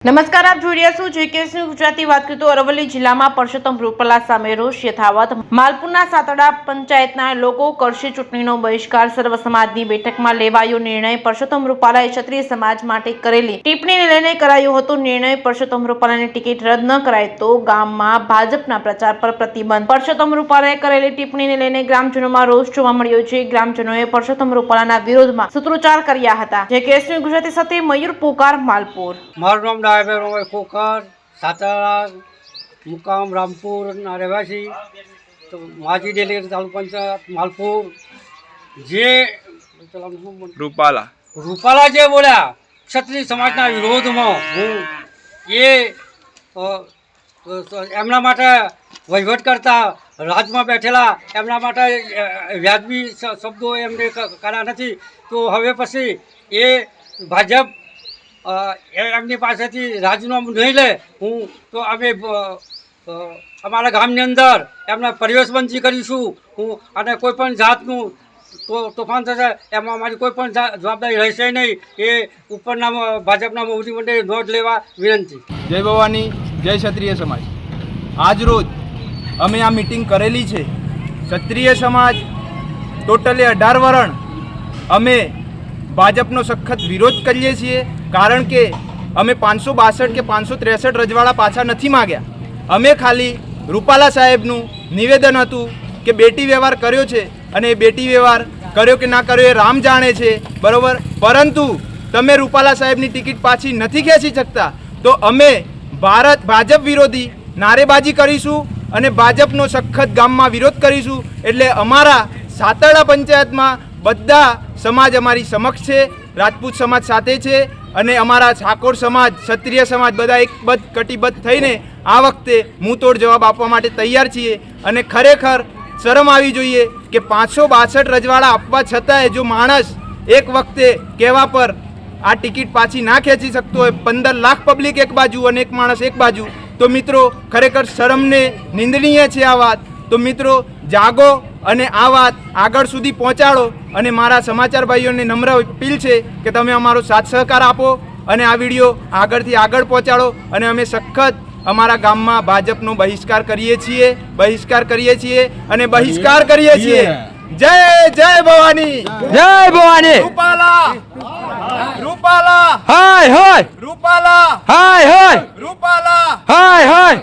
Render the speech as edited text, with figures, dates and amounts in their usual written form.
નમસ્કાર, આપ જોઈ રહ્યા છો જેકેસી ગુજરાતી. વાત કરીએ તો અરવલ્લી જિલ્લામાં પરસોત્તમ રૂપાલા સામે રોષ યથાવત. માલપુરના સાતડા પંચાયતના લોકો કરશે ચૂંટણીનો બહિષ્કાર. સર્વ સમાજની બેઠકમાં લેવાયો નિર્ણય. પરસોત્તમ રૂપાલાએ ક્ષત્રિય સમાજ માટે કરેલી ટિપ્પણીને લઈને કરાયો હતો નિર્ણય. પરસોત્તમ રૂપાલાની ટિકિટ રદ ન કરાય તો ગામમાં ભાજપના પ્રચાર પર પ્રતિબંધ. પરસોત્તમ રૂપાલાએ કરેલી ટિપ્પણીને લઈને ગ્રામજનોમાં રોષ જોવા મળ્યો છે. ગ્રામજનોએ પરસોત્તમ રૂપાલાના વિરોધમાં સૂત્રોચ્ચાર કર્યા હતા. જેકેસી ગુજરાતી સાથે મયુર પોકાર, માલપુર. મારું નામ ડાયબર કોકર, સાતારા મુકામ રામપુરના રહેવાસી, તો માજી ડેલીગેટ તાલુકા પંચાયત માલપુર. જે રૂપાલા જે બોલ્યા ક્ષત્રિય સમાજના વિરોધમાં, હું એ એમના માટે વહીવટ કરતા રાજમાં બેઠેલા એમના માટે વ્યાજબી શબ્દો એમને કર્યા નથી. તો હવે પછી એ ભાજપ એમની પાસેથી રાજીનામું નહીં લે હું તો અમે અમારા ગામની અંદર એમને પરિવેશબંધી કરીશું હું, અને કોઈ પણ જાતનું તોફાન થશે એમાં અમારી કોઈ પણ જવાબદારી રહેશે નહીં. એ ઉપરના ભાજપના મોવડી મંડળે નોંધ લેવા વિનંતી. જય ભવાની, જય ક્ષત્રિય સમાજ. આજ રોજ અમે આ મિટિંગ કરેલી છે. ક્ષત્રિય સમાજ ટોટલી 18 વરણ અમે ભાજપનો સખત વિરોધ કરીએ છીએ. કારણ કે અમે 562 કે 563 રજવાડા પાછા નથી માગ્યા. અમે ખાલી રૂપાલા સાહેબનું નિવેદન હતું કે બેટી વ્યવહાર કર્યો છે, અને એ બેટી વ્યવહાર કર્યો કે ના કર્યો એ રામ જાણે છે, બરાબર. પરંતુ તમે રૂપાલા સાહેબની ટિકિટ પાછી નથી ખેંચી શકતા તો અમે ભાજપ વિરોધી નારેબાજી કરીશું અને ભાજપનો સખત ગામમાં વિરોધ કરીશું. એટલે અમારા સાતડા પંચાયતમાં બધા સમાજ અમારી સમક્ષ છે. રાજપૂત સમાજ સાથે છે અને અમારા ઠાકોર સમાજ, ક્ષત્રિય સમાજ બધા એક કટિબદ્ધ થઈને આ વખતે મુંહતોડ જવાબ આપવા માટે તૈયાર છીએ. અને ખરેખર શરમ આવી જોઈએ કે 562 રજવાડા આપવા છતાંય જો માણસ એક વખતે કહેવા પર આ ટિકિટ પાછી ના ખેંચી શકતો હોય, 15 લાખ પબ્લિક એક બાજુ અને એક માણસ એક બાજુ, તો મિત્રો ખરેખર શરમને નિંદનીય છે આ વાત. તો મિત્રો જાગો અને આ વાત આગળ સુધી પહોંચાડો. અને મારા સમાચાર ભાઈઓને નમ્ર અપીલ છે કે તમે અમારો સાથ સહકાર આપો અને આ વિડીયો આગળથી આગળ પહોંચાડો. અને અમે સખત અમારા ગામમાં ભાજપનો બહિષ્કાર કરીએ છીએ અને બહિષ્કાર કરીએ છીએ. જય જય ભવાની, જય ભવાની. રૂપાલા રૂપાલા, હાય હાય. રૂપાલા હાય હાય. રૂપાલા, હાય હાય.